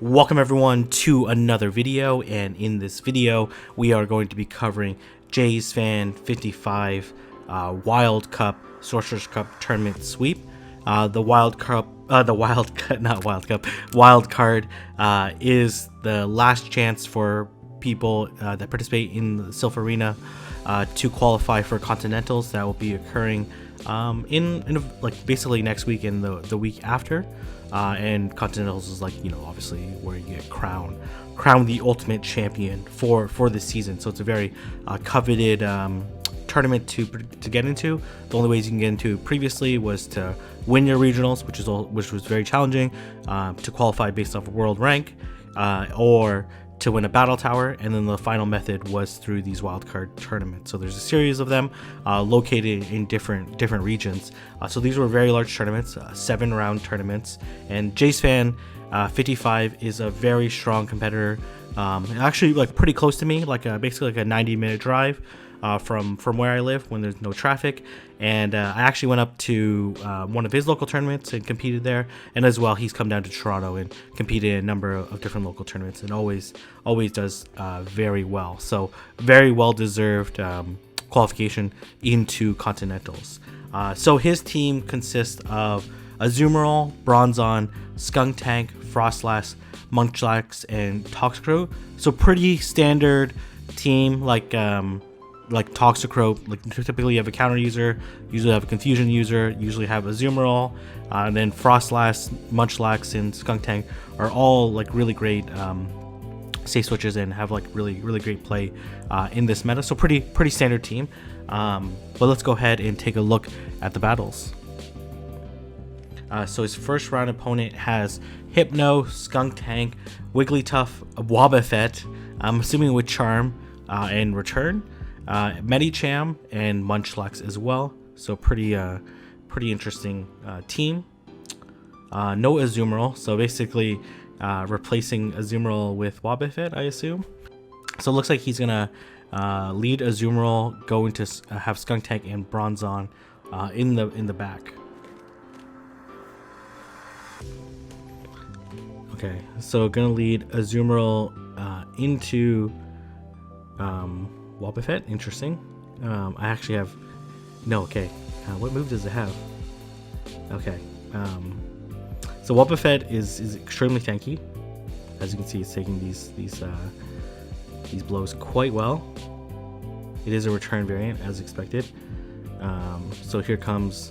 Welcome everyone to another video, and in this video we are going to be covering JAYSFAN55 Wild Cup Sorcerer's Cup tournament sweep. The Wild Card is the last chance for people that participate in the Silph Arena to qualify for Continentals that will be occurring basically next week and the week after. And Continentals is obviously where you get crowned the ultimate champion for this season. So it's a very coveted tournament to get into. The only ways you can get into previously was to win your regionals, which was very challenging, to qualify based off of world rank, or to win a battle tower, and then the final method was through these wildcard tournaments. So there's a series of them located in different regions. So these were very large tournaments, 7-round tournaments, and JAYSFAN55 is a very strong competitor. Actually, pretty close to me, basically a 90-minute drive from where I live when there's no traffic. And I actually went up to one of his local tournaments and competed there, and as well he's come down to Toronto and competed in a number of different local tournaments, and always does very well. So very well deserved qualification into Continentals. So his team consists of Azumarill, Bronzong, Skuntank, Frostlass, Munchlax, and Toxicroak. So pretty standard team, like Toxicroak. Typically you have a counter user, usually have a confusion user, usually have Azumarill, and then Frostlass, Munchlax, and Skuntank are all really great safe switches and have really great play in this meta. So pretty standard team. But let's go ahead and take a look at the battles. So his first round opponent has Hypno, Skuntank, Wigglytuff, Wobbuffet, I'm assuming with Charm and Return, Medicham, and Munchlax as well. So pretty interesting team. No Azumarill, so basically replacing Azumarill with Wobbuffet, I assume. So it looks like he's gonna lead Azumarill, going to have Skuntank and Bronzong in the back. Okay, so gonna lead Azumarill into Wobbuffet. Interesting. I actually have okay. What move does it have? Okay. So Wobbuffet is extremely tanky. As you can see, it's taking these blows quite well. It is a return variant as expected. So here comes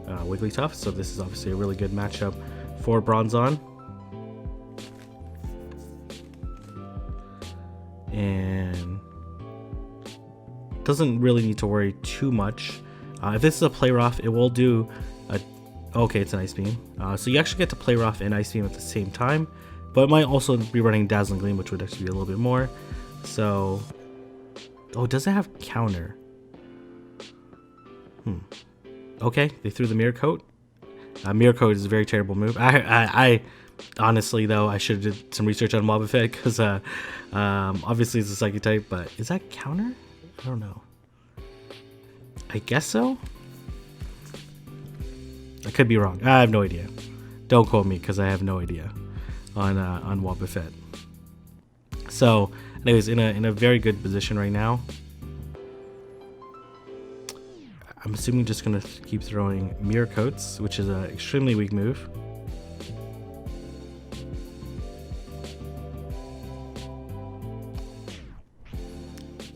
Wigglytuff. So this is obviously a really good matchup for Bronzong. And doesn't really need to worry too much. If this is a play rough, it will do okay, it's an Ice Beam. So you actually get to play rough and Ice Beam at the same time, but it might also be running Dazzling Gleam, which would actually be a little bit more. So does it have counter? Okay, they threw the Mirror Coat. Mirror Coat is a very terrible move. I honestly, though, I should have did some research on Wobbuffet, because obviously it's a Psychic type, but is that counter? I don't know. I guess so? I could be wrong. I have no idea. Don't quote me, because I have no idea on Wobbuffet. So, anyways, in a very good position right now. I'm assuming just gonna keep throwing Mirror Coats, which is an extremely weak move.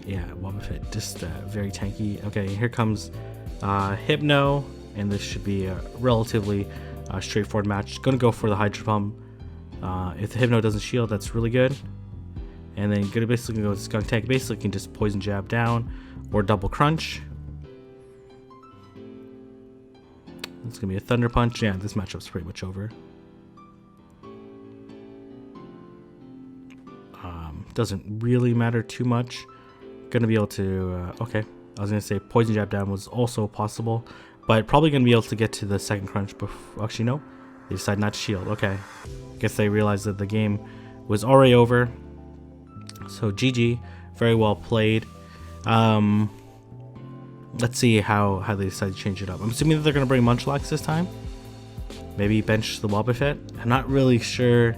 Yeah, Wobbuffet, just very tanky. Okay, here comes Hypno, and this should be a relatively straightforward match. Gonna go for the Hydro Pump. If the Hypno doesn't shield, that's really good. And then gonna basically go with Skuntank. Basically can just Poison Jab down or double crunch. It's gonna be a Thunder Punch. Yeah, this matchup's pretty much over. Doesn't really matter too much. Gonna be able to okay, I was gonna say Poison Jab down was also possible, but probably gonna be able to get to the second crunch before. Actually, no, they decided not to shield. Okay, guess they realized that the game was already over. So GG, very well played. Let's see how they decide to change it up. I'm assuming that they're gonna bring Munchlax this time. Maybe bench the Wobbuffet. I'm not really sure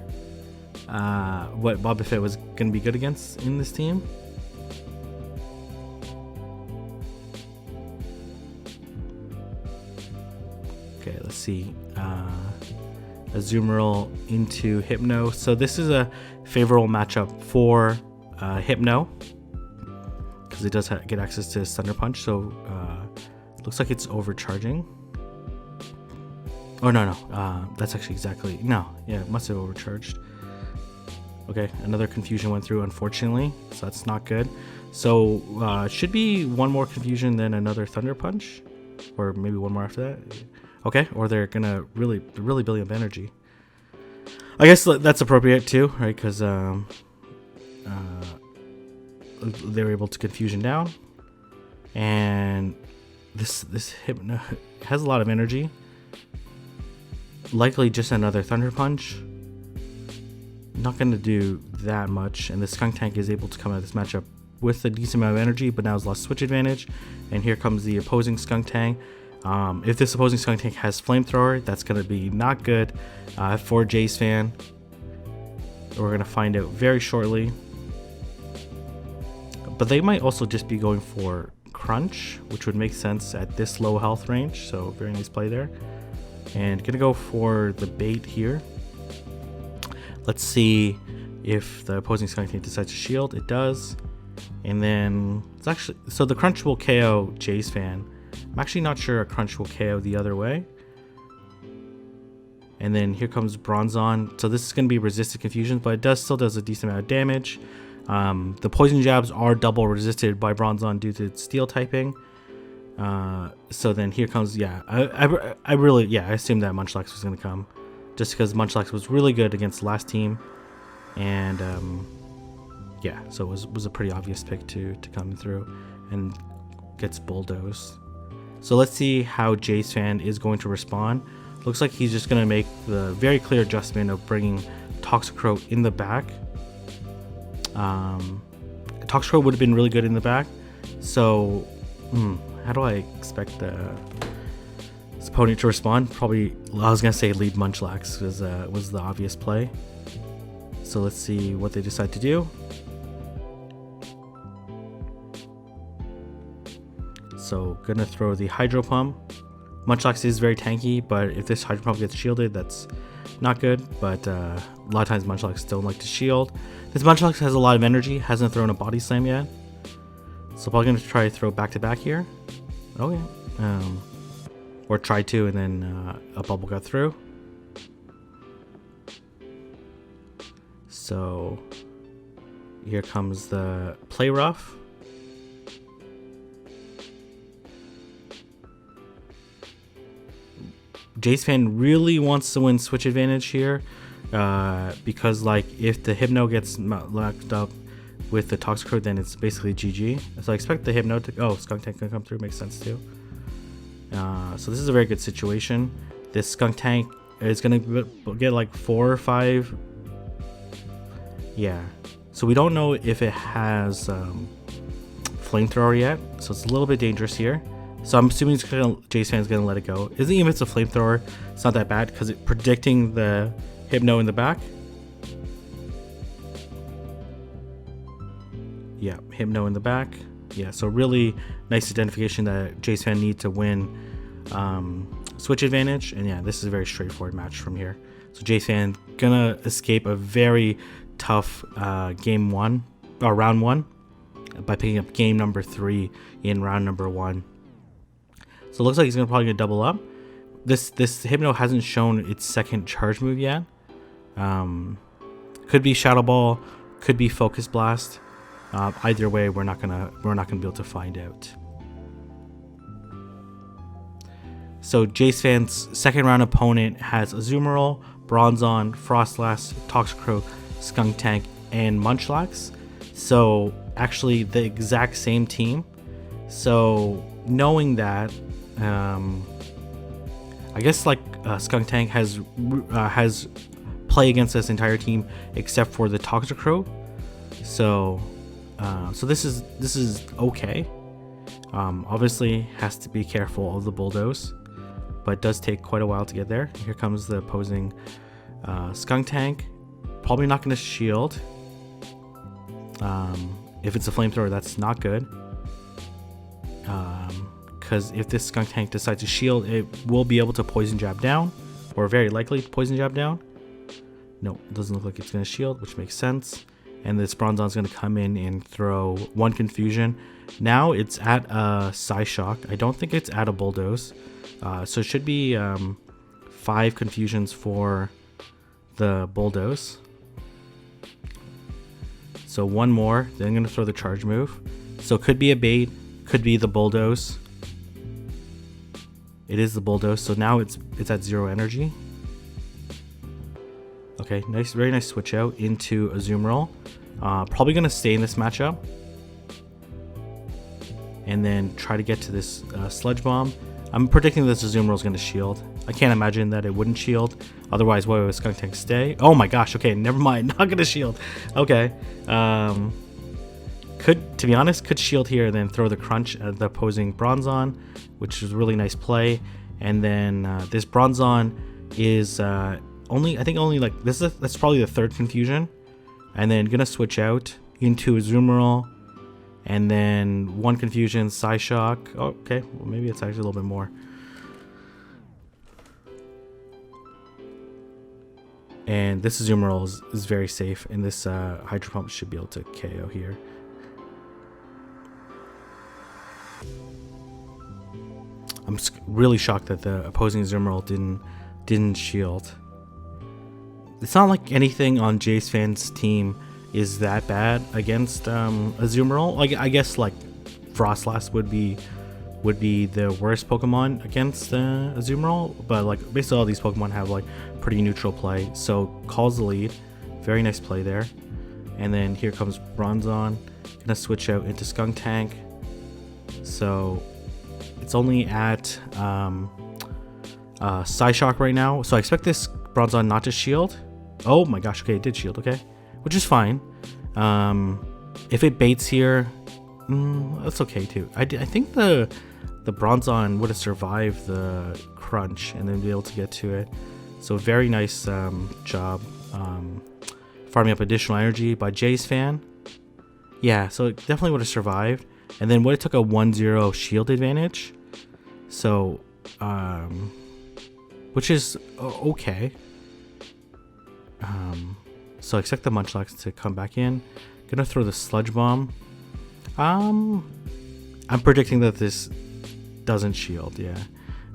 what Wobbuffet was going to be good against in this team. Okay, let's see. Azumarill into Hypno. So this is a favorable matchup for Hypno because it does get access to Thunder Punch. So looks like it's overcharging. Oh no, that's actually exactly yeah, it must have overcharged. Okay, another confusion went through, unfortunately, so that's not good. So should be one more confusion, then another Thunder Punch, or maybe one more after that. Okay, or they're gonna really building up energy. I guess that's appropriate too, right? Because they were able to confusion down, and this Hypno has a lot of energy. Likely just another Thunder Punch. Not going to do that much, and the Skunk Tank is able to come out of this matchup with a decent amount of energy, but now has lost switch advantage. And here comes the opposing Skunk Tank. If this opposing Skunk Tank has Flamethrower, that's going to be not good for JAYSFAN. We're going to find out very shortly. But they might also just be going for Crunch, which would make sense at this low health range, so very nice play there. And going to go for the bait here. Let's see if the opposing Skunk Tank decides to shield. It does. And then it's actually, so the Crunch will KO JAYSFAN. I'm actually not sure a Crunch will KO the other way. And then here comes Bronzong. So this is going to be resisted confusions, but it still does a decent amount of damage. The poison jabs are double resisted by Bronzong due to its steel typing. So then here comes, I really assumed that Munchlax was going to come, just because Munchlax was really good against the last team, and so it was a pretty obvious pick to come through and gets bulldozed. So let's see how JAYSFAN is going to respond. Looks like he's just going to make the very clear adjustment of bringing Toxicroak in the back. Toxicroak would have been really good in the back, so how do I expect his opponent to respond? Probably, I was gonna say lead Munchlax was the obvious play. So let's see what they decide to do. So gonna throw the Hydro Pump. Munchlax is very tanky, but if this Hydro Pump gets shielded, that's not good. But a lot of times Munchlax don't like to shield. This Munchlax has a lot of energy, hasn't thrown a Body Slam yet. So probably gonna try to throw back to back here. Okay. Or try to, and then a bubble got through. So here comes the Play Rough. JAYSFAN really wants to win switch advantage here, because like if the Hypno gets locked up with the Toxicroak, then it's basically GG. So I expect the Hypno to... Skunk Tank can come through. Makes sense too. So this is a very good situation. This Skunk Tank is going to get like 4 or 5. Yeah. So we don't know if it has Flamethrower yet. So it's a little bit dangerous here. So I'm assuming JAYSFAN is going to let it go. Even if it's a Flamethrower, it's not that bad because it's predicting the Hypno in the back. Yeah, Hypno in the back. Yeah, so really nice identification that JAYSFAN need to win switch advantage. And yeah, this is a very straightforward match from here. So JAYSFAN gonna escape a very tough round one by picking up game number 3 in round number 1. So it looks like he's probably gonna double up. This Hypno hasn't shown its second charge move yet. Could be Shadow Ball, could be Focus Blast. Either way, we're not gonna be able to find out. So JAYSFAN's second round opponent has Azumarill, Bronzong, Frostlass, Toxicroak, Skunk Tank, and Munchlax. So actually the exact same team. So knowing that, I guess like Skunk Tank has play against this entire team except for the Toxicroak. So this is okay. Obviously has to be careful of the bulldoze. but it does take quite a while to get there. Here comes the opposing Skunk Tank. Probably not going to shield. If it's a flamethrower, that's not good. Because if this Skunk Tank decides to shield, it will be able to poison jab down, or very likely poison jab down. No, it doesn't look like it's going to shield, which makes sense. And this Bronzon is going to come in and throw 1 confusion. Now it's at a Psyshock. I don't think it's at a Bulldoze. So it should be 5 confusions for the Bulldoze. So 1 more. Then I'm going to throw the charge move. So it could be a bait. Could be the Bulldoze. It is the Bulldoze. So now it's at 0 energy. Okay, nice, very nice switch out into Azumarill. Probably going to stay in this matchup. And then try to get to this Sludge Bomb. I'm predicting this Azumarill is going to shield. I can't imagine that it wouldn't shield. Otherwise, why would Skunk Tank stay? Oh my gosh, okay, never mind. Not going to shield. Okay. To be honest, could shield here and then throw the Crunch at the opposing Bronzon, which is a really nice play. And then this Bronzon is... only like that's probably the 3rd confusion, and then gonna switch out into Azumarill, and then 1 confusion, Psyshock. Oh, okay, well maybe it's actually a little bit more. And this Azumarill is very safe, and this Hydro Pump should be able to KO here. I'm really shocked that the opposing Azumarill didn't shield. It's not like anything on JAYSFAN's team is that bad against Azumarill. Like, I guess like Frostlass would be the worst Pokemon against Azumarill, but like basically all these Pokemon have like pretty neutral play. So calls the lead, very nice play there. And then here comes Bronzon, gonna switch out into Skunk Tank. So it's only at Psyshock right now. So I expect this Bronzon not to shield. Oh my gosh, okay, it did shield, okay. Which is fine. If it baits here, that's okay too. I think the Bronzon would have survived the Crunch and then be able to get to it. So very nice job farming up additional energy by JAYSFAN. Yeah, so it definitely would have survived. And then would have took a 1-0 shield advantage. So, which is okay. So expect the Munchlax to come back in. Gonna throw the Sludge Bomb. I'm predicting that this doesn't shield, yeah.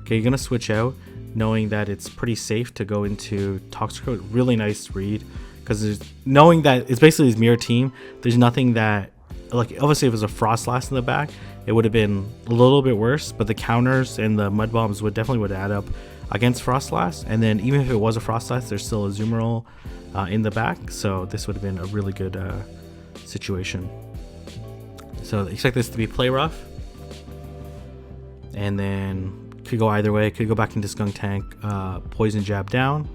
Okay, you're gonna switch out, knowing that it's pretty safe to go into Toxicroak. Really nice read, because knowing that it's basically his mirror team, there's nothing that, like, obviously if it was a Frostlass in the back, it would have been a little bit worse, but the counters and the Mud Bombs would definitely add up against Frostlass. And then even if it was a Frostlass, there's still a Azumarill in the back, so this would have been a really good situation. So expect this to be play rough, and then could go either way. Could go back into Skunk Tank, Poison Jab down.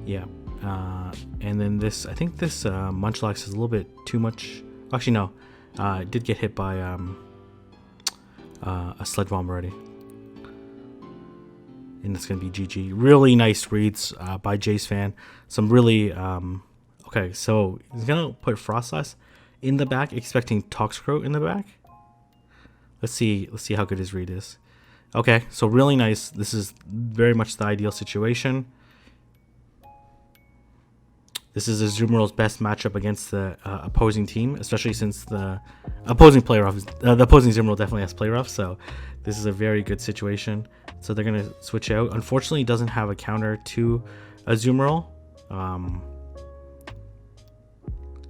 Yeah, and then this, I think this Munchlax is a little bit too much. Actually, no, it did get hit by a Sludge Bomb already. And it's going to be GG. Really nice reads by JAYSFAN. Some really... okay, so he's going to put Frostlass in the back, expecting Toxicroak in the back. Let's see how good his read is. Okay, so really nice. This is very much the ideal situation. This is Azumarill's best matchup against the opposing team, especially since the opposing play rough, the opposing Azumarill definitely has play rough, so this is a very good situation. So they're going to switch out. Unfortunately, it doesn't have a counter to Azumarill.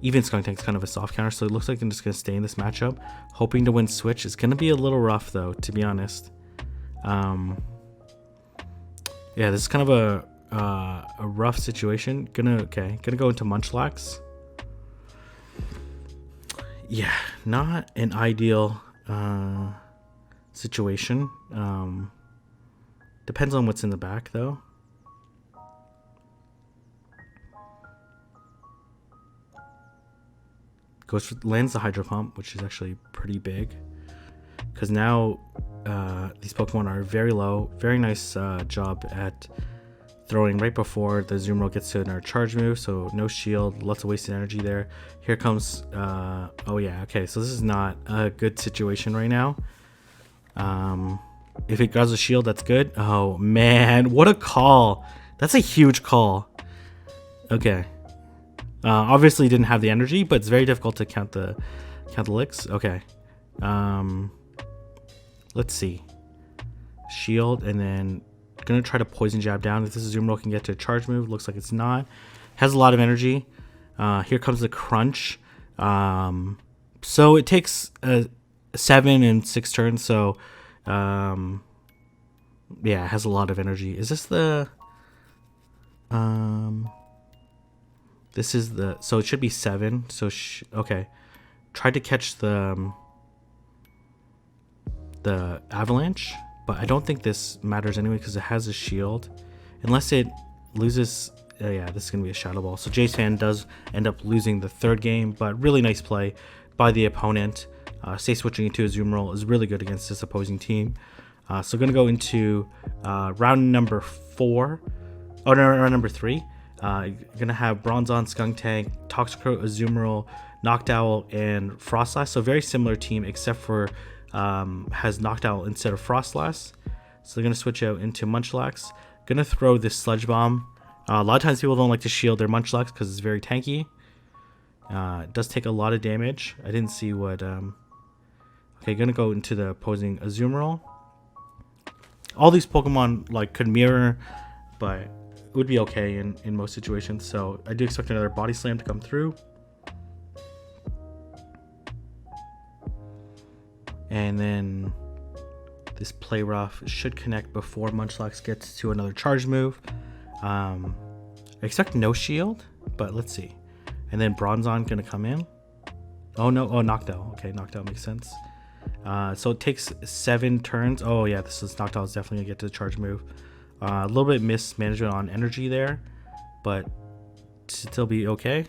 Even Skunk Tank's kind of a soft counter, so it looks like I'm just going to stay in this matchup, hoping to win switch. It's going to be a little rough, though, to be honest. Yeah, this is kind of a rough situation. Gonna go into Munchlax. Yeah, not an ideal situation. Depends on what's in the back, though. Lands the Hydro Pump, which is actually pretty big, because now these Pokemon are very low. Very nice job at throwing right before the Azumarill gets to another charge move, so no shield, lots of wasted energy there. Here comes, oh yeah, okay, so this is not a good situation right now. If it grabs a shield, that's good. Oh man, what a call. That's a huge call. Okay. Obviously didn't have the energy, but it's very difficult to count the licks. Okay. Let's see. Shield, and then gonna try to poison jab down. If this Azumarill can get to a charge move, looks like it's not. Has a lot of energy. Here comes the crunch. So it takes 7 and 6 turns. So yeah, it has a lot of energy. Is this the this is the, so it should be 7. So okay, tried to catch the avalanche, but I don't think this matters anyway because it has a shield, unless it loses. Yeah, this is gonna be a Shadow Ball. So JAYSFAN does end up losing the 3rd game, but really nice play by the opponent. Stay switching into Azumarill is really good against this opposing team. So gonna go into round number 4. Oh no, round number 3. Gonna have Bronzong, Skuntank, Toxicroak, Azumarill, Noctowl, and Frostlass. So very similar team, except for has Noctowl instead of Frostlass. So they're gonna switch out into Munchlax. Gonna throw this Sludge Bomb. A lot of times people don't like to shield their Munchlax because it's very tanky. It does take a lot of damage. I didn't see what. Okay, gonna go into the opposing Azumarill. All these Pokemon like could mirror, but it would be okay in most situations. So I do expect another Body Slam to come through. And then this Play Rough should connect before Munchlax gets to another charge move. I expect no shield, but let's see. And then Bronzong gonna come in. Oh no, oh Noctowl. Okay, Noctowl makes sense. So it takes 7 turns. Oh yeah, this is Noctowl is definitely gonna get to the charge move. A little bit mismanagement on energy there, but still be okay.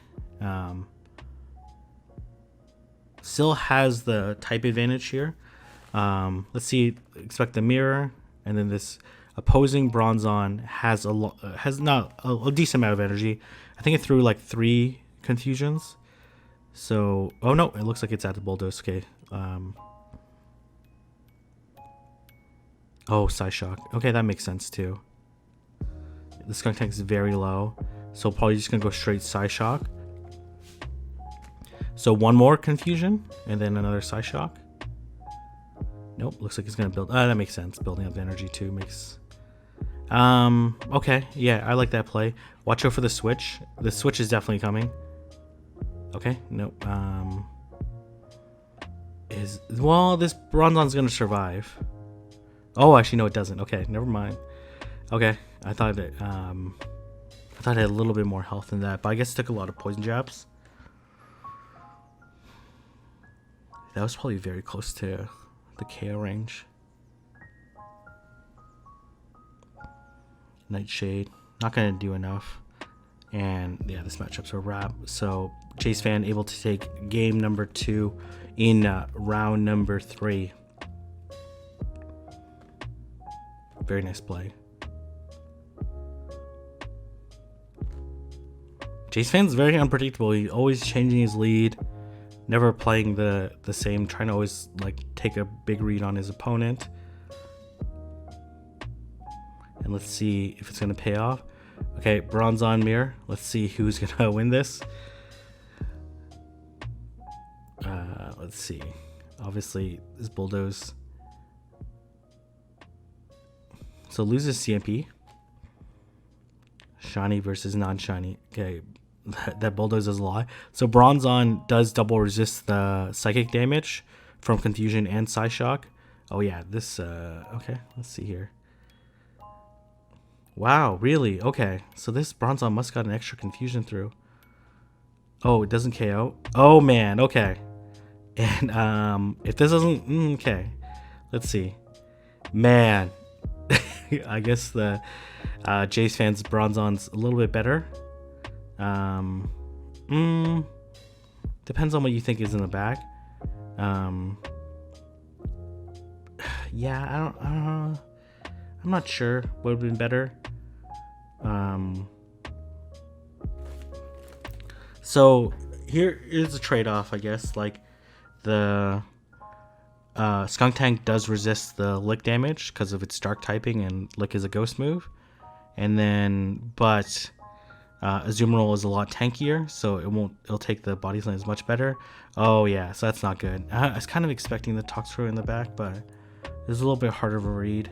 Still has the type advantage here. Let's see. Expect the mirror, and then this opposing Bronzong has not a decent amount of energy. I think it threw like 3 confusions. So oh no, it looks like it's at the Bulldoze. Okay. Oh, Psyshock. Okay, that makes sense too. The Skuntank is very low, so probably just gonna go straight Psyshock. So 1 more confusion, and then another Psyshock. Nope, looks like it's gonna build. That makes sense. Building up energy too makes. Okay, yeah, I like that play. Watch out for the switch. The switch is definitely coming. Okay, nope. Well, this Bronzong's gonna survive. Oh, actually, no, it doesn't. Okay, never mind. Okay, I thought it had a little bit more health than that, but I guess it took a lot of poison jabs. That was probably very close to the KO range. Nightshade, not gonna do enough. And yeah, this matchup's a wrap. So JAYSFAN able to take game number 2 in round number 3. Very nice play. JAYSFAN's very unpredictable. He's always changing his lead, never playing the same, trying to always like take a big read on his opponent. And let's see if it's gonna pay off. Okay, Bronzong mirror. Let's see who's gonna win this. Let's see. Obviously, this Bulldoze. So loses CMP. Shiny versus non-shiny. Okay, that Bulldoze does a lot. So Bronzong does double resist the psychic damage from Confusion and Psyshock. Oh yeah, this, okay, let's see here. Wow, really? Okay, so this Bronzong must got an extra Confusion through. Oh, it doesn't KO? Oh man, okay. And if this doesn't, okay. Let's see. Man, I guess the JAYSFAN's Bronzong's a little bit better. Depends on what you think is in the back. Yeah, I don't know. I'm not sure what would have been better. So here is a trade-off, I guess. Like the Skunk Tank does resist the lick damage because of its dark typing, and lick is a ghost move. And then, but Azumarill is a lot tankier, so it'll take the body slam much better. Oh yeah, so that's not good. I was kind of expecting the Toxicroak in the back, but it's a little bit harder of a read.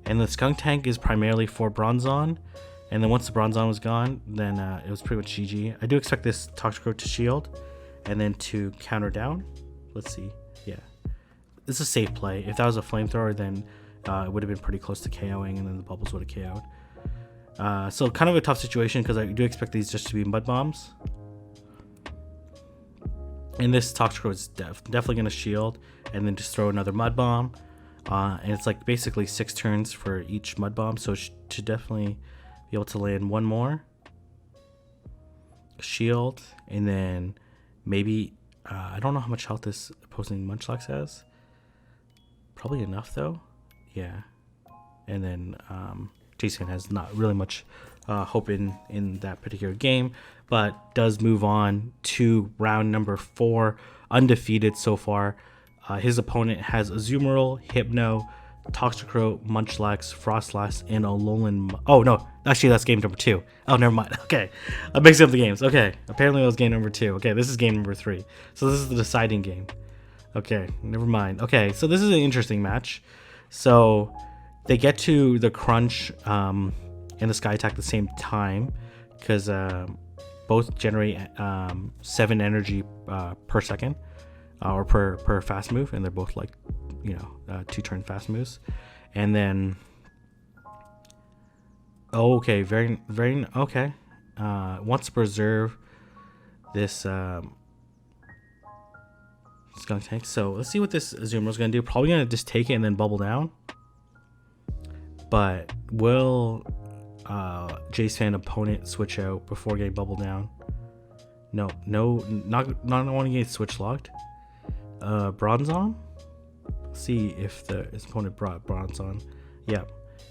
And the Skunk Tank is primarily for Bronzong, and then once the Bronzong was gone, then it was pretty much GG. I do expect this Toxicroak to shield, and then to counter down. Let's see. Yeah, this is a safe play. If that was a flamethrower, then it would have been pretty close to KOing, and then the bubbles would have KO'd. So kind of a tough situation because I do expect these just to be mud bombs. And this Toxicroak is definitely going to shield and then just throw another mud bomb. And it's like basically 6 turns for each mud bomb, so it should definitely be able to land one more. Shield, and then maybe, I don't know how much health this opposing Munchlax has. Probably enough though. Yeah. And then JAYSFAN has not really much hope in that particular game, but does move on to round number 4, undefeated so far. His opponent has Azumarill, Hypno, Toxicroak, Munchlax, Frostlass, and Alolan. Oh no, actually that's game number 2. Oh, never mind. Okay, I'm mixing up the games. Okay, apparently it was game number 2. Okay, this is game number 3. So this is the deciding game. Okay, never mind. Okay, so this is an interesting match. So they get to the crunch and the sky attack at the same time because both generate 7 energy per second or per fast move, and they're both like 2-turn fast moves. And then okay, very okay. Wants to preserve this Skunk Tank. So let's see what this Azumarill is gonna do. Probably gonna just take it and then bubble down. But will JAYSFAN opponent switch out before getting bubble down? No, not want to get switch locked. Bronzong. Let's see if his opponent brought Bronzong. Yeah,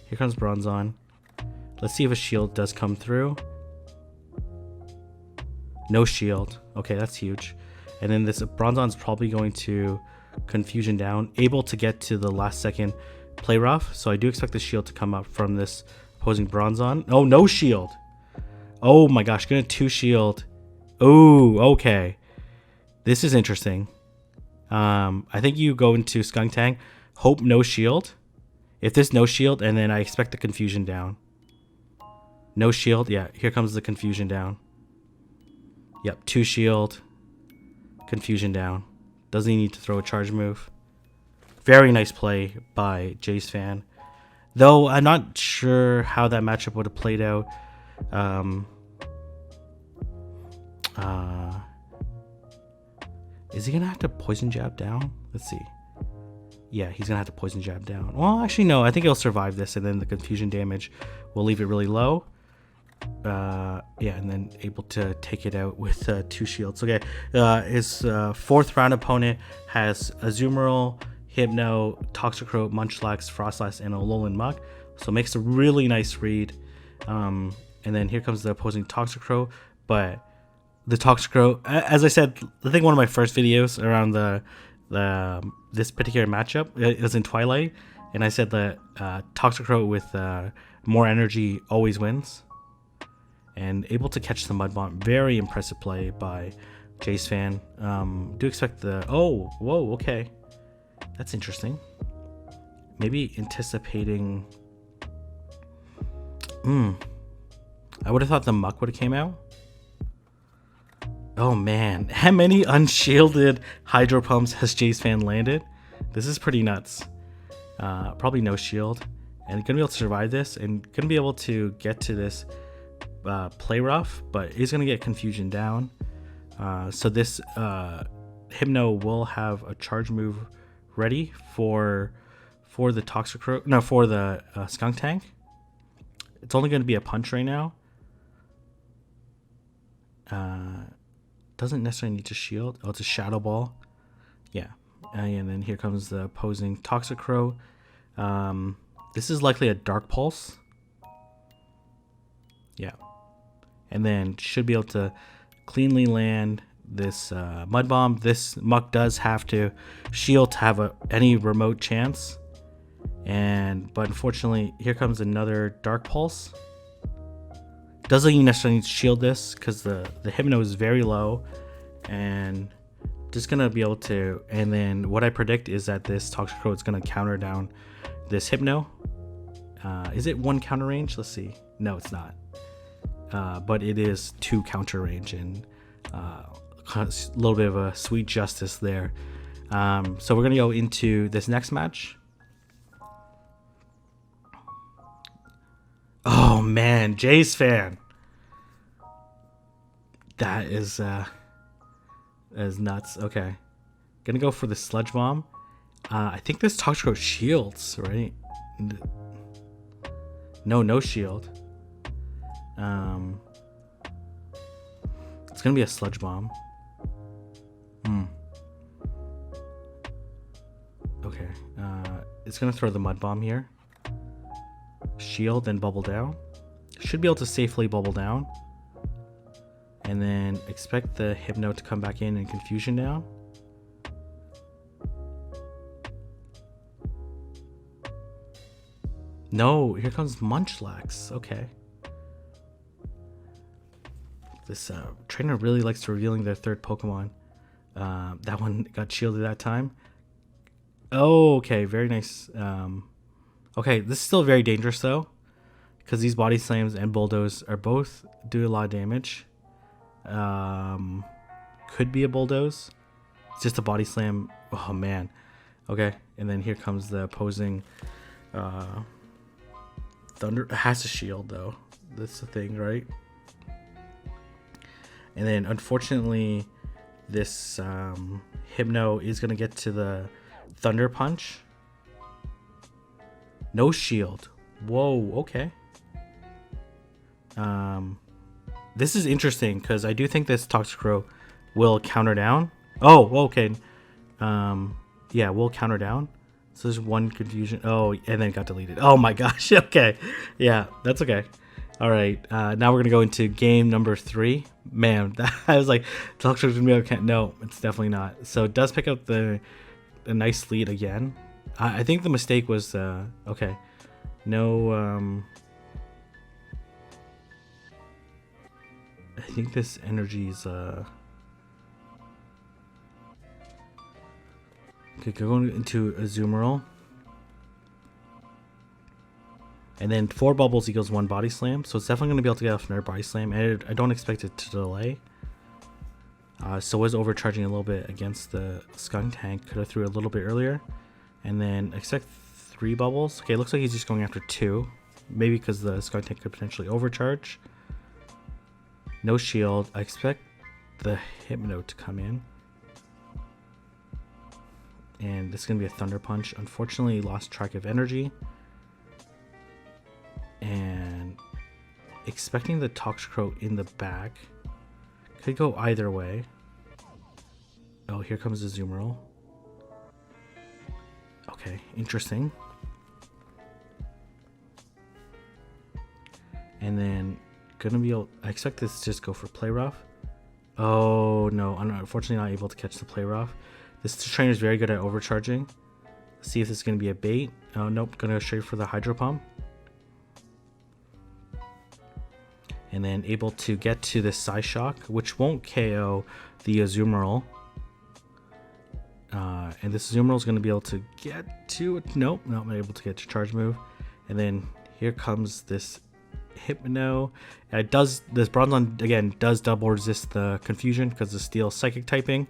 here comes Bronzong. Let's see if a shield does come through. No shield. Okay, that's huge. And then this Bronzong's probably going to confusion down, able to get to the last second play rough. So I do expect the shield to come up from this opposing Bronzong. Oh, no shield. Oh my gosh, gonna 2 shield. Oh, okay. This is interesting. I think you go into Skunk Tank, hope no shield. If there's no shield, and then I expect the confusion down. No shield. Yeah, here comes the confusion down. Yep, 2 shield. Confusion down. Doesn't need to throw a charge move. Very nice play by JAYSFAN. Though I'm not sure how that matchup would have played out. Is he gonna have to poison jab down? Let's see. Yeah, he's gonna have to poison jab down. Well, actually no, I think he'll survive this, and then the confusion damage will leave it really low. Yeah, and then able to take it out with 2 shields. Okay, his 4th round opponent has Azumarill, Hypno, Toxicroak, Munchlax, Frostlass, and Alolan Muck. So makes a really nice read. And then here comes the opposing Toxicroak, but the Toxicroak, as I said, I think one of my first videos around this particular matchup, it was in Twilight, and I said that Toxicroak with more energy always wins. And able to catch the mud bomb. Very impressive play by JAYSFAN. Do expect the... Oh, whoa, okay. That's interesting. Maybe anticipating... I would have thought the Muck would have came out. Oh man, how many unshielded Hydro Pumps has JAYSFAN landed? This is pretty nuts. Probably no shield. And gonna be able to survive this, and gonna be able to get to this play rough, but he's gonna get confusion down. So this Hypno will have a charge move ready for the Toxicroak, no, for the Skunk Tank. It's only going to be a punch right now. Doesn't necessarily need to shield. Oh, it's a Shadow Ball. Yeah. And then here comes the opposing Toxicroak. This is likely a Dark Pulse. Yeah. And then should be able to cleanly land this Mud Bomb. This Muck does have to shield to have any remote chance. But unfortunately, here comes another Dark Pulse. Doesn't even necessarily need to shield this because the Hypno is very low. And just going to be able to... And then what I predict is that this Toxicroak is going to counter down this Hypno. Is it 1 counter range? Let's see. No, it's not. But it is 2 counter range, and a little bit of a sweet justice there. So we're going to go into this next match. Oh man, JAYSFAN. That is nuts. Okay. Gonna go for the Sludge Bomb. I think this Toxicroak shields, right? No shield. It's gonna be a Sludge Bomb. Okay. It's gonna throw the Mud Bomb here. Shield and bubble down. Should be able to safely bubble down. And then expect the Hypno to come back in and Confusion down. No, here comes Munchlax. Okay. This trainer really likes revealing their third Pokemon. That one got shielded that time. Oh, okay. Very nice. Okay, this is still very dangerous though, because these Body Slams and Bulldoze are both do a lot of damage. Could be a Bulldoze. It's just a Body Slam. Oh man. Okay, and then here comes the opposing Thunder. It has to shield though. That's the thing, right? And then unfortunately, this Hypno is gonna get to the Thunder Punch. No shield. Whoa, okay. This is interesting because I do think this Toxicroak will counter down. Oh, okay. Yeah, will counter down. So there's one confusion. Oh, and then it got deleted. Oh my gosh. Okay. Yeah, that's okay. All right. Now we're going to go into game number 3. Man, I was like, Toxicroak's going to be okay. No, it's definitely not. So it does pick up the nice lead again. I think the mistake was okay. No, I think this energy's okay. Going into Azumarill, and then 4 bubbles equals 1 Body Slam. So it's definitely going to be able to get off another Body Slam, and I don't expect it to delay. So was overcharging a little bit against the Skunk Tank. Could have threw a little bit earlier. And then expect 3 bubbles. Okay, looks like he's just going after 2. Maybe because the Skunk Tank could potentially overcharge. No shield. I expect the Hypno to come in. And this is going to be a Thunder Punch. Unfortunately, lost track of energy. And expecting the Toxicroak in the back. Could go either way. Oh, here comes the Azumarill. Okay, interesting. And then gonna be able, I expect this to just go for Play Rough. Oh no, I'm unfortunately not able to catch the Play Rough. This trainer is very good at overcharging. Let's see if this is gonna be a bait. Oh nope, gonna go straight for the Hydro Pump. And then able to get to the Psyshock, which won't KO the Azumarill. And this Azumarill is going to be able to get to it. Nope, not able to get to charge move. And then here comes this Hypno. And it does, this Bronzong again does double resist the confusion because the Steel Psychic typing.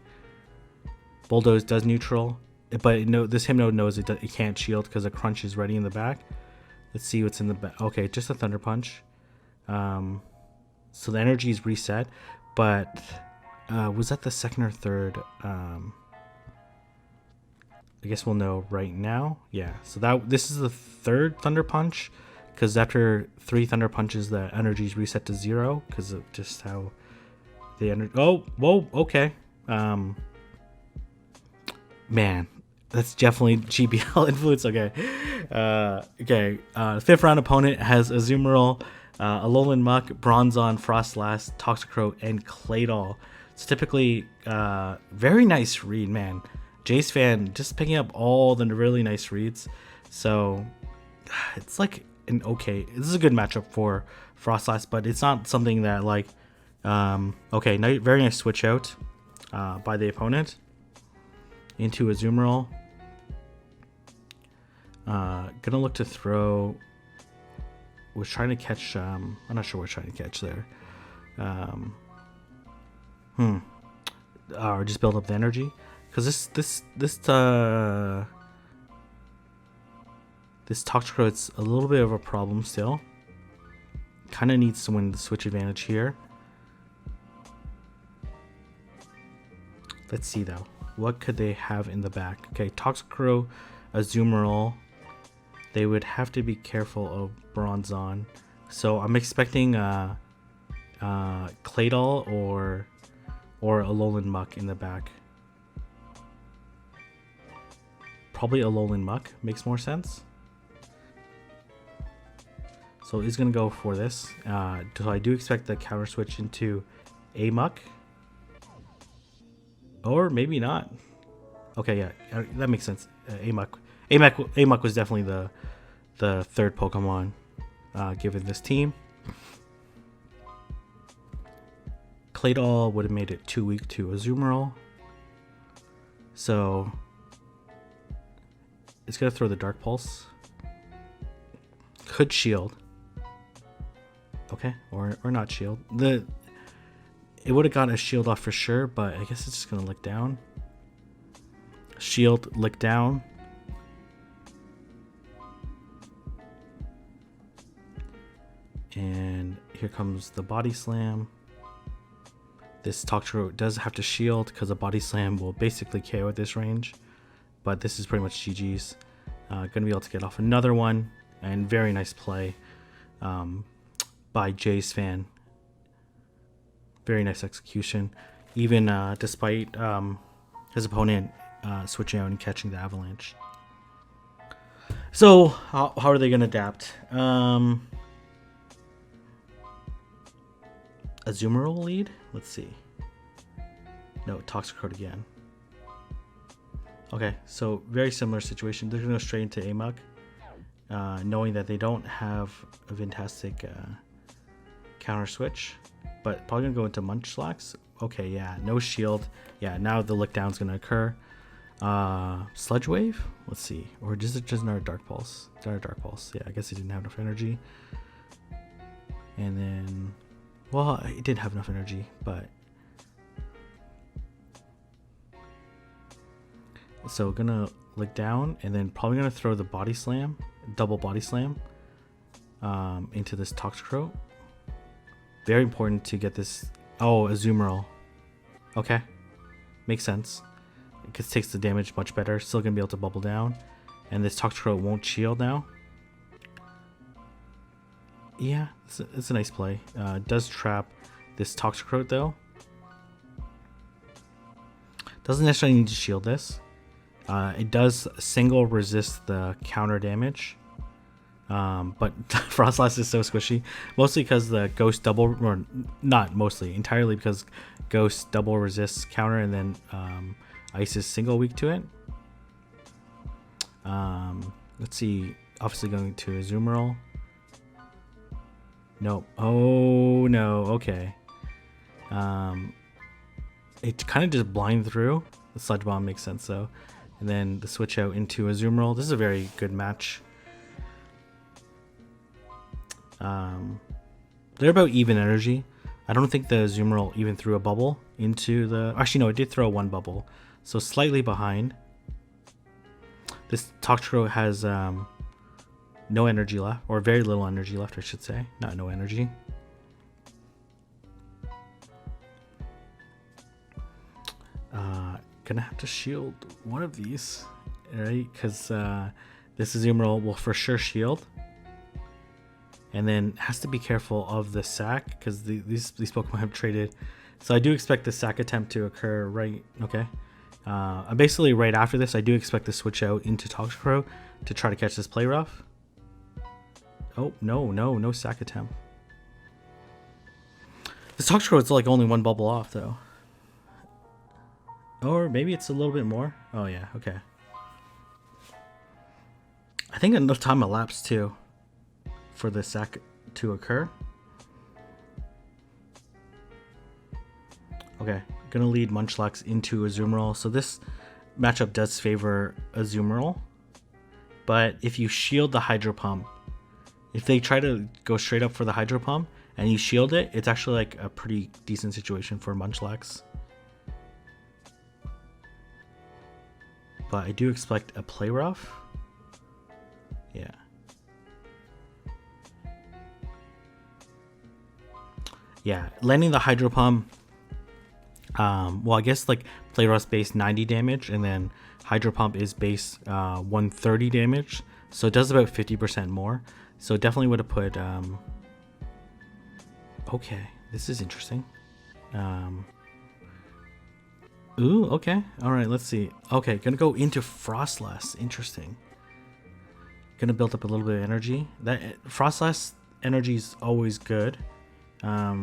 Bulldoze does neutral, but no, this Hypno knows it can't shield because the Crunch is ready in the back. Let's see what's in the back. Okay, just a Thunder Punch. So the energy is reset, but was that the second or third? I guess we'll know right now. Yeah, so this is the third Thunder Punch, because after 3 Thunder Punches, the energy is reset to 0 because of just how the energy. Oh, whoa, okay. Man, That's definitely GBL influence. Okay. Okay. Fifth round opponent has Azumarill, Alolan Muck, Bronzong, Frostlass, Toxicroak, and Claydol. It's typically very nice read, man. JAYSFan just picking up all the really nice reads. So it's like an okay. This is a good matchup for Frostlass, but it's not something that like. Okay, very nice switch out by the opponent into Azumarill. Gonna look to throw. Was trying to catch. I'm not sure what trying to catch there. Or just build up the energy, because this Toxicroak's a little bit of a problem still. Kind of needs to win the switch advantage here. Let's see though. What could they have in the back? Okay, Toxicroak, Azumarill. They would have to be careful of Bronzong. So I'm expecting Claydol or Alolan Muck in the back. Probably Alolan Muck makes more sense. So he's gonna go for this. So I do expect the counter switch into a Muck. Or maybe not. Okay, yeah, that makes sense. Amok was definitely the third Pokemon given this team. Claydol would have made it too weak to Azumarill. So it's gonna throw the Dark Pulse. Could shield. Okay, or not shield. It would have gotten a shield off for sure, but I guess it's just gonna lick down. Shield, lick down. And here comes the Body Slam. This Toxicroak does have to shield because a Body Slam will basically KO at this range. But this is pretty much GG's. Gonna be able to get off another one. And very nice play by JAYSFan. Very nice execution. Even despite his opponent switching out and catching the Avalanche. So, how are they going to adapt? Azumarill lead? Let's see. No, Toxicroak again. Okay, so very similar situation. They're going to go straight into Amok, knowing that they don't have a fantastic counter switch, but probably going to go into Munchlax. Okay, yeah, no shield. Yeah, now the lick down is going to occur. Sludge Wave? Let's see. Or is it just another Dark Pulse? It's another Dark Pulse. Yeah, I guess he didn't have enough energy. And then, well, he did have enough energy, but so gonna lick down and then probably gonna throw the Body Slam, double Body Slam, into this Toxicroak. Very important to get this. Oh, Azumarill. Okay, makes sense. It takes the damage much better. Still gonna be able to bubble down, and this Toxicroak won't shield now. Yeah, it's a nice play. It does trap this Toxicroak though. Doesn't necessarily need to shield this. It does single resist the counter damage. But Frostlass is so squishy, mostly because the Ghost double, or not mostly, entirely because Ghost double resists counter, and then Ice is single weak to it. Let's see, obviously going to Azumarill. Nope. Oh no. Okay. It kind of just blind through. The Sludge Bomb makes sense though, and then the switch out into Azumarill. This is a very good match. They're about even energy. I don't think the Azumarill even threw a bubble into the. Actually, no, it did throw one bubble, so slightly behind. This Toxicroak has no energy left, or very little energy left, I should say. Not no energy. Gonna have to shield one of these, right? Because this Azumarill will for sure shield. And then has to be careful of the sack because these Pokemon have traded. So I do expect the sack attempt to occur right. Okay. Basically, right after this, I do expect to switch out into Toxicrow to try to catch this play rough. Oh, no sack attempt. This Toxicrow is like only one bubble off, though. Or maybe it's a little bit more. Oh, yeah, okay. I think enough time elapsed, too, for the sack to occur. Okay, gonna lead Munchlax into Azumarill. So this matchup does favor Azumarill. But if you shield the Hydro Pump, if they try to go straight up for the Hydro Pump and you shield it, it's actually like a pretty decent situation for Munchlax. But I do expect a play rough. Yeah. Yeah, landing the Hydro Pump. Well, I guess like play rough base 90 damage, and then Hydro Pump is base 130 damage, so it does about 50% more. So definitely would have put. Okay, this is interesting. Ooh, okay, all right. Let's see. Okay, gonna go into Frostlass. Interesting. Gonna build up a little bit of energy. That Frostlass energy is always good. I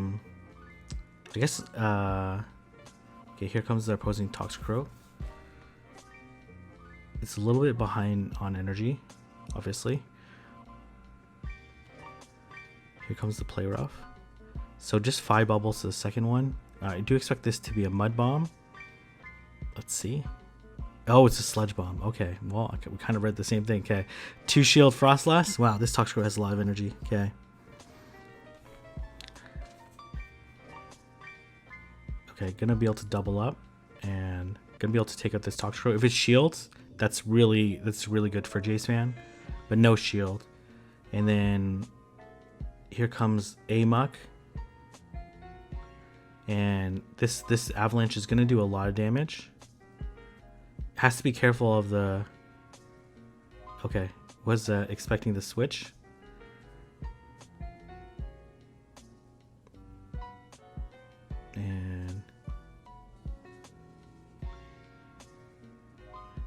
guess. Okay, here comes the opposing Toxicrow. It's a little bit behind on energy, obviously. Here comes the play rough. So just 5 bubbles to the second one. I do expect this to be a mud bomb. Let's see. Oh, it's a sludge bomb. Okay, well, okay, we kind of read the same thing. Okay, 2 shield Frostlass. Wow, this Toxicrow has a lot of energy. Okay. Okay, gonna be able to double up and gonna be able to take out this Toxicrow. If it shields, that's really good for JAYSFAN, but no shield. And then here comes Amok, and this avalanche is gonna do a lot of damage. Has to be careful of the. Okay, was expecting the switch. And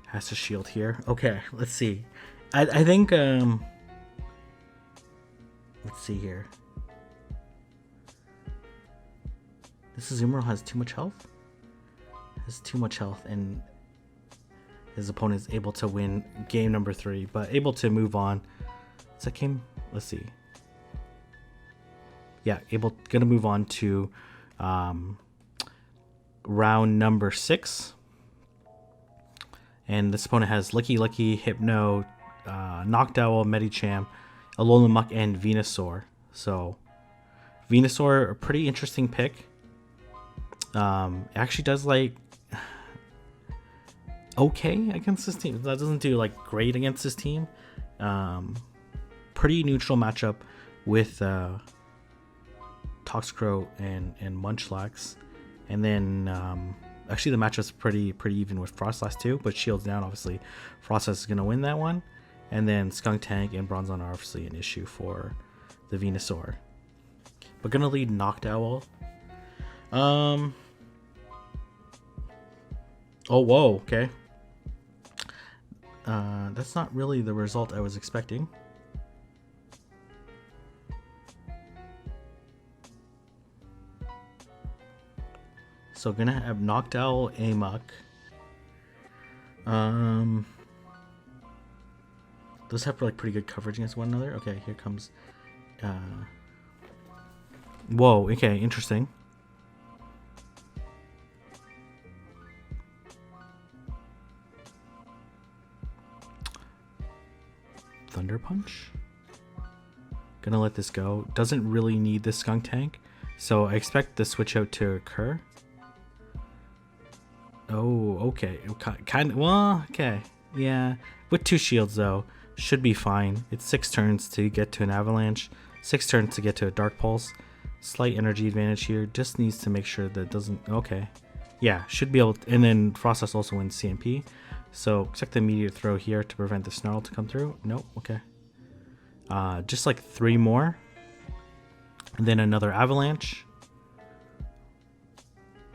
has to shield here. Okay, let's see. I think let's see here. This Azumarill has too much health. Has too much health, and his opponent is able to win game number 3, but able to move on. Is that game? Let's see. Yeah, gonna move on to round number 6. And this opponent has Licky, Hypno, Noctowl, Medicham, Alolan and Venusaur. So Venusaur, a pretty interesting pick. Actually does like okay against this team. That doesn't do like great against this team. Pretty neutral matchup with Toxicrow and Munchlax. And then actually the matchup's pretty even with Frostlass too, but shields down, obviously Frostlass is gonna win that one. And then Skuntank and Bronzong are obviously an issue for the Venusaur. But gonna lead Noctowl. Oh whoa, okay. That's not really the result I was expecting. So gonna have Noctowl, Amok. Those have like pretty good coverage against one another. Okay, here comes. Whoa. Okay, interesting. Thunder Punch. Gonna let this go. Doesn't really need this Skuntank, so I expect the switch out to occur. Oh, okay. Kind of. Well, okay. Yeah. With 2 shields, though, should be fine. It's 6 turns to get to an Avalanche, 6 turns to get to a Dark Pulse. Slight energy advantage here. Just needs to make sure that it doesn't. Okay. Yeah, should be able to. And then Frostlass also wins CMP. So expect the immediate throw here to prevent the Snarl to come through. Nope. Okay. Just like 3 more. And then another Avalanche.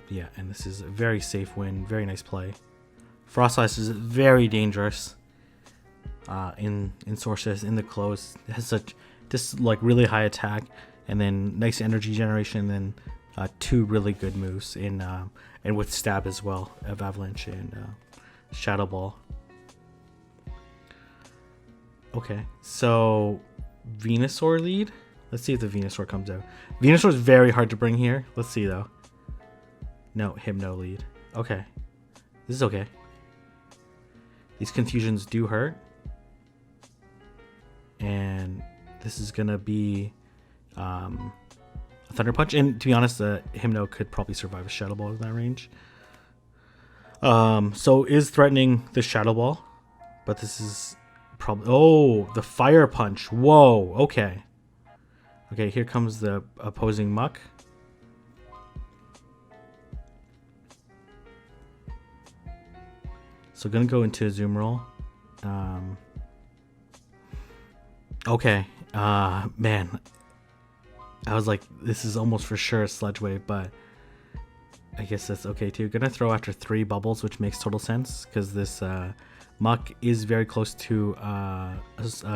Yeah, and this is a very safe win. Very nice play. Frost is very dangerous in sources, in the close. It has such just like really high attack, and then nice energy generation, and then 2 really good moves in and with stab as well of Avalanche and Shadow Ball. Okay, so Venusaur lead. Let's see if the Venusaur comes out. Venusaur is very hard to bring here. Let's see though. No, Hypno lead. Okay, this is okay. These confusions do hurt, and this is gonna be a Thunder Punch. And to be honest, the Hypno could probably survive a Shadow Ball in that range. So is threatening the Shadow Ball, but this is probably, oh, the Fire Punch. Whoa, okay. Okay, here comes the opposing Muck. So gonna go into Azumarill. Okay, man. I was like, this is almost for sure a Sludge Wave, but I guess that's okay too. Gonna throw after 3 bubbles, which makes total sense because this Muck is very close to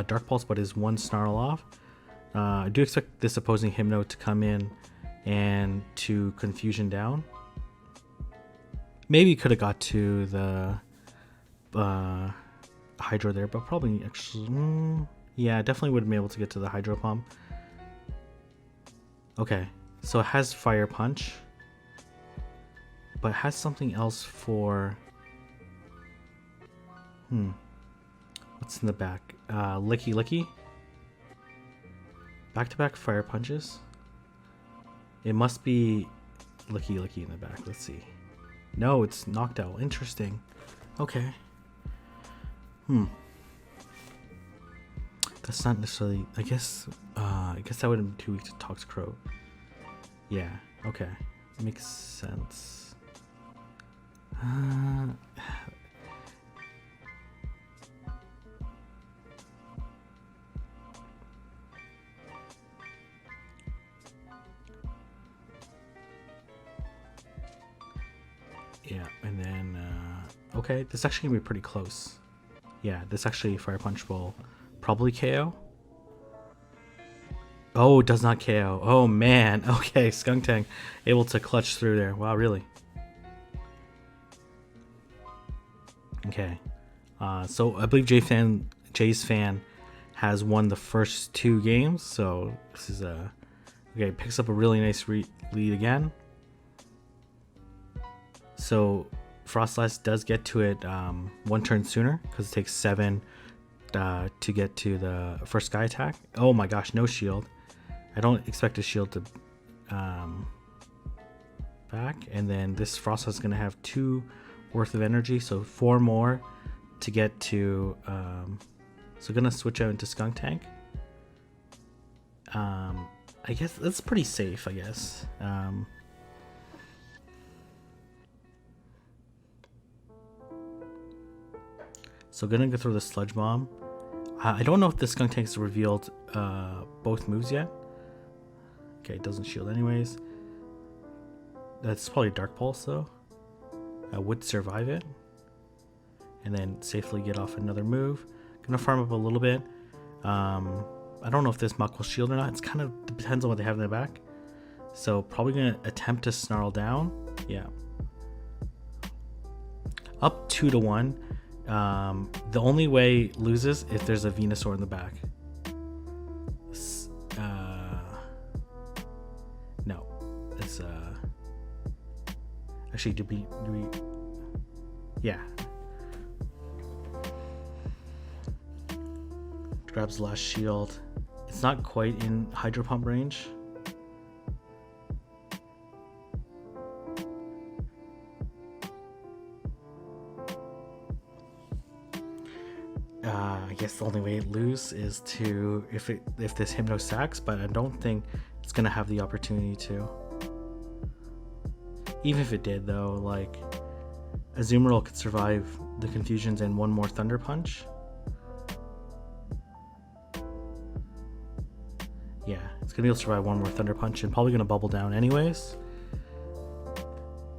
Dark Pulse, but is 1 Snarl off. I do expect this opposing Hypno to come in and to Confusion down. Maybe could have got to the Hydro there, but probably actually, yeah, definitely would have been able to get to the Hydro Pump. Okay, so it has Fire Punch, but it has something else for what's in the back? Licky Licky. Back-to-back Fire Punches. It must be Licky Licky in the back. Let's see. No, it's Knocked Out. Interesting. Okay. That's not necessarily. I guess that would have been too weak to Toxicroak. Yeah. Okay. Makes sense. Yeah, and then okay, this is actually gonna be pretty close. Yeah, this actually Fire Punch will probably KO. Oh, it does not KO. Oh man. Okay, Skuntank able to clutch through there. Wow, really? Okay. So I believe JAYSFAN has won the first 2 games. So this is okay. Picks up a really nice lead again. So Frostlass does get to it 1 turn sooner because it takes 7 to get to the first Sky attack. Oh my gosh, no shield. I don't expect a shield to back. And then this Frostlass is going to have 2 worth of energy, so 4 more to get to. So going to switch out into Skuntank. I guess that's pretty safe, I guess. So gonna go through the Sludge Bomb. I don't know if the Skuntank's revealed both moves yet. Okay, it doesn't shield anyways. That's probably Dark Pulse though. I would survive it. And then safely get off another move. Gonna farm up a little bit. I don't know if this Muck will shield or not. It's kind of depends on what they have in the back. So probably gonna attempt to Snarl down. Yeah. Up 2-1. The only way it loses if there's a Venusaur in the back. No, it's actually do we? Yeah. Grabs the last shield. It's not quite in Hydro Pump range. I guess the only way it lose is to if this Hypno sacks, but I don't think it's gonna have the opportunity to. Even if it did though, like Azumarill could survive the confusions and 1 more Thunder Punch. Yeah, it's gonna be able to survive 1 more Thunder Punch and probably gonna bubble down anyways.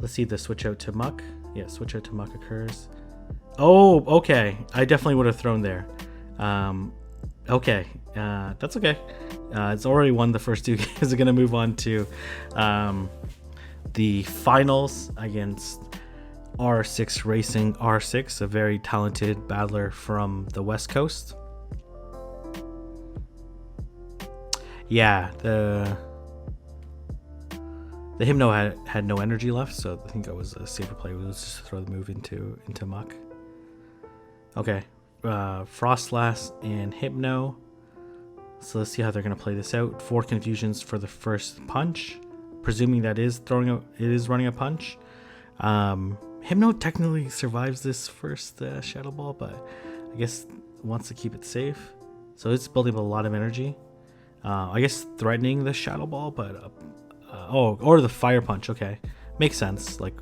Let's see the switch out to Muck. Yeah, switch out to Muck occurs. Oh, okay. I definitely would have thrown there. Okay. That's okay. It's already won the first 2 games. We're going to move on to the finals against R6 Racing. R6, a very talented battler from the West Coast. Yeah, the Hypno had no energy left, so I think that was a safer play. Let's just throw the move into Muck. Okay, Frostlass and Hypno. So let's see how they're gonna play this out. 4 confusions for the first punch, presuming that it is running a punch. Hypno technically survives this first Shadow Ball, but I guess wants to keep it safe. So it's building up a lot of energy. I guess threatening the Shadow Ball, but or the Fire Punch. Okay, makes sense. Like,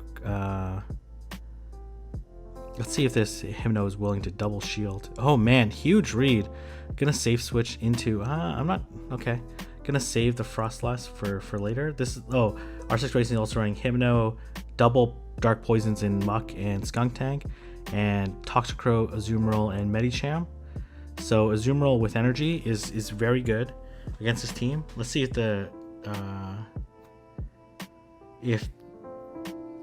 let's see if this Hypno is willing to double shield. Oh man, huge read. Gonna safe switch into. I'm not okay. Gonna save the Frostlass for later. This is R6 Racing also running Hypno, double Dark Poisons in Muck and Skunk Tank, and Toxicrow, Azumarill, and Medicham. So Azumarill with energy is very good against this team. Let's see if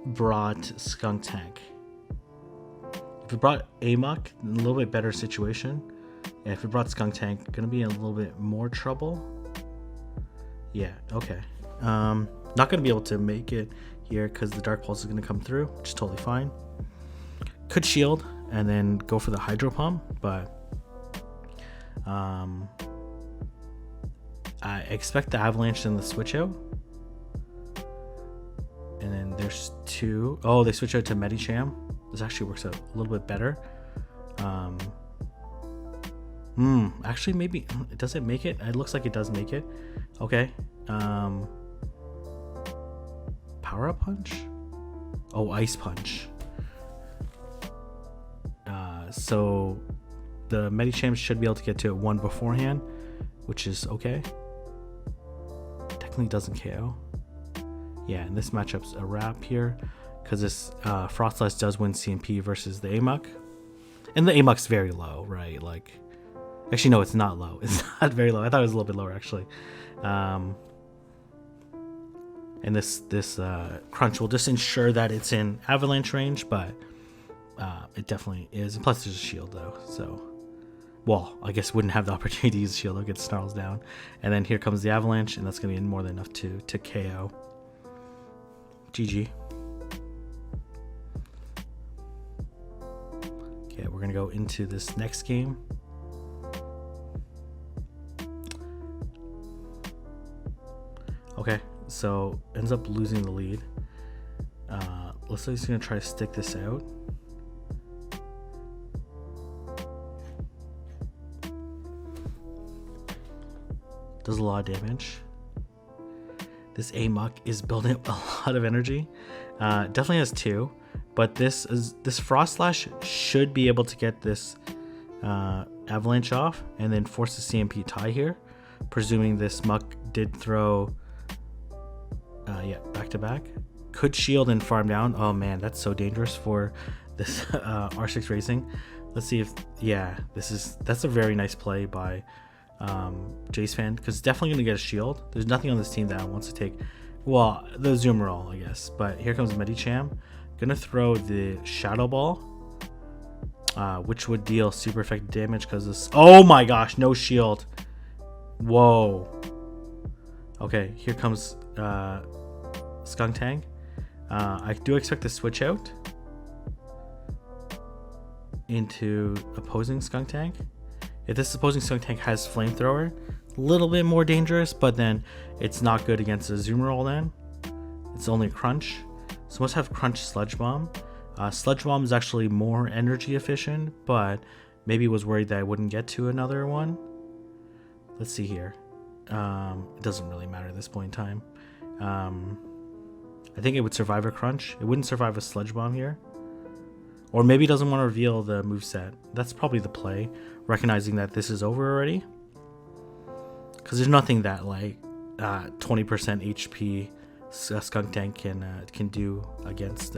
brought Skunk Tank. If it brought Amok, a little bit better situation. Yeah, if it brought Skunk Tank, gonna be in a little bit more trouble. Yeah, okay. Not gonna be able to make it here because the Dark Pulse is gonna come through, which is totally fine. Could shield and then go for the Hydro Pump, but I expect the Avalanche and the switch out. And then there's 2. Oh, they switch out to Medicham. This actually works out a little bit better. Actually, maybe does it make it? It looks like it does make it. Okay. Power Up Punch. Oh, Ice Punch. So the Medicham should be able to get to it 1 beforehand, which is okay. Technically doesn't KO. Yeah, and this matchup's a wrap here because this Frostlass does win CMP versus the Amok. And the Amok's very low, right? Like, actually, no, it's not low. It's not very low. I thought it was a little bit lower, actually. And this crunch will just ensure that it's in Avalanche range, but it definitely is. And plus, there's a shield, though. So, well, I guess wouldn't have the opportunity to use a shield. It'll get snarls down. And then here comes the Avalanche, and that's going to be more than enough to KO. GG. Okay, we're gonna go into this next game. Okay, so ends up losing the lead. Looks like he's gonna try to stick this out. Does a lot of damage. This Amok is building up a lot of energy. Definitely has 2, but this Frostlash should be able to get this Avalanche off and then force the CMP tie here, presuming this Muck did throw back to back. Could shield and farm down. Oh man, that's so dangerous for this R6 Racing. Let's see if that's a very nice play by JAYSFAN, because it's definitely going to get a shield. There's nothing on this team that wants to take, well, the Azumarill, I guess. But here comes Medicham. Gonna throw the Shadow Ball, which would deal super effective damage because this. Oh my gosh, no shield. Whoa. Okay, here comes Skunk Tank. I do expect to switch out into opposing Skunk Tank. If this opposing Skunk Tank has Flamethrower, a little bit more dangerous, but then it's not good against a Azumarill then. It's only Crunch. So must have Crunch Sludge Bomb. Sludge Bomb is actually more energy efficient, but maybe was worried that I wouldn't get to another one. Let's see here. It doesn't really matter at this point in time. I think it would survive a Crunch. It wouldn't survive a Sludge Bomb here. Or maybe he doesn't want to reveal the moveset. That's probably the play, recognizing that this is over already. Because there's nothing that like 20% HP Skunk Tank can do against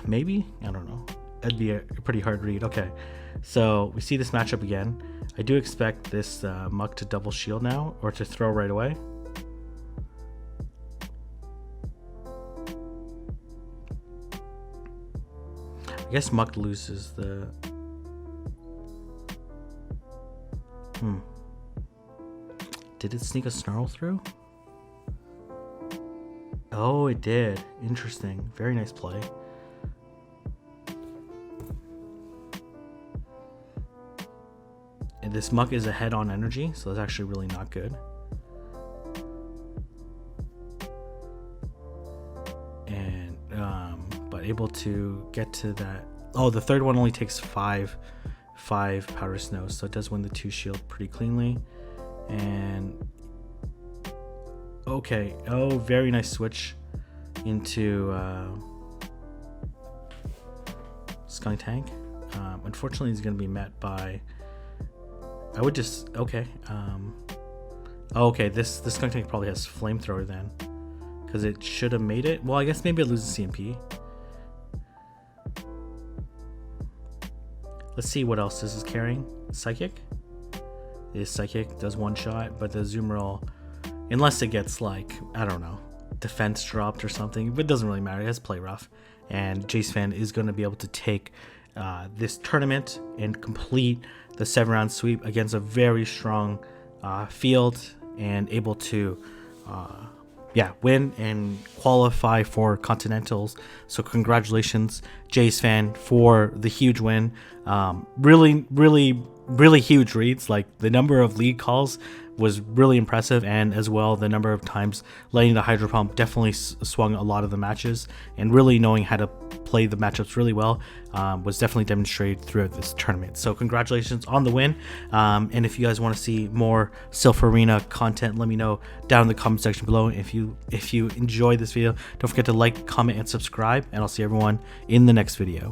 maybe? I don't know. That'd be a pretty hard read. Okay, so we see this matchup again. I do expect this Muck to double shield now, or to throw right away. I guess Muck loses the... Did it sneak a Snarl through? Oh, it did. Interesting. Very nice play. And this Muck is ahead on energy, so that's actually really not good. And but able to get to that. Oh, the third one only takes five powder snows, so it does win the 2 shield pretty cleanly. And okay, oh, very nice switch into Skunk Tank. Unfortunately, he's going to be met by... I would just... Okay. Okay, this Skunk Tank probably has Flamethrower then, because it should have made it. Well, I guess maybe it loses CMP. Let's see what else this is carrying. Psychic. Is Psychic, does 1 shot, but the Azumarill, unless it gets like, I don't know, defense dropped or something, but it doesn't really matter. It has Play Rough, and JAYSFAN is going to be able to take this tournament and complete the 7-round sweep against a very strong field, and able to win and qualify for Continentals. So congratulations, JAYSFAN, for the huge win. Really huge reads. Like, the number of lead calls was really impressive, and as well the number of times letting the Hydro Pump definitely swung a lot of the matches, and really knowing how to play the matchups really well was definitely demonstrated throughout this tournament. So congratulations on the win, and if you guys want to see more Silph Arena content, let me know down in the comment section below. If you enjoyed this video, don't forget to like, comment, and subscribe, and I'll see everyone in the next video.